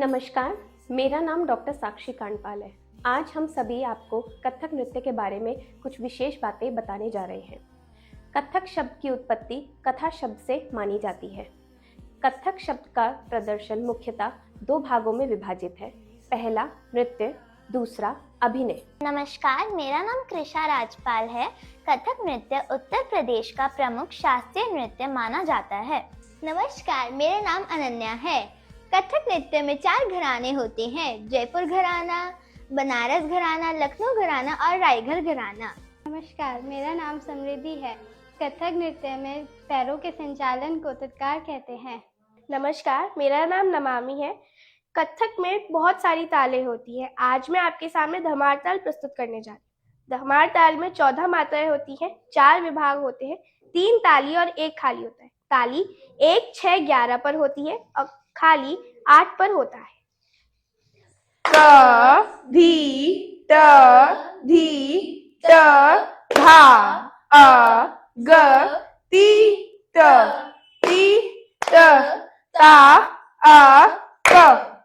नमस्कार, मेरा नाम डॉक्टर साक्षी कांडपाल है। आज हम सभी आपको कथक नृत्य के बारे में कुछ विशेष बातें बताने जा रहे हैं। कथक शब्द की उत्पत्ति कथा शब्द से मानी जाती है। कथक शब्द का प्रदर्शन मुख्यतः दो भागों में विभाजित है। पहला नृत्य, दूसरा अभिनय। नमस्कार, मेरा नाम कृषा राजपाल है। कथक नृत्य उत्तर प्रदेश का प्रमुख शास्त्रीय नृत्य माना जाता है। नमस्कार, मेरा नाम अनन्या है। कथक नृत्य में 4 घराने होते हैं: जयपुर घराना, बनारस घराना, लखनऊ घराना और रायगढ़ घराना। नमस्कार, मेरा नाम समृद्धि है। कथक नृत्य में पैरों के संचालन को तत्कार कहते हैं। नमस्कार, मेरा नाम नमामि है। कथक में बहुत सारी तालें होती हैं। आज मैं आपके सामने धमार ताल प्रस्तुत करने जा रही हूँ। धमार ताल में 14 मात्राएं होती हैं, 4 विभाग होते हैं, 3 ताली और 1 खाली होता है। ताली 1, 6, 11 पर होती है और खाली 8 पर होता है। क धी ट धी ट धा अ ग ती ट ता आ क।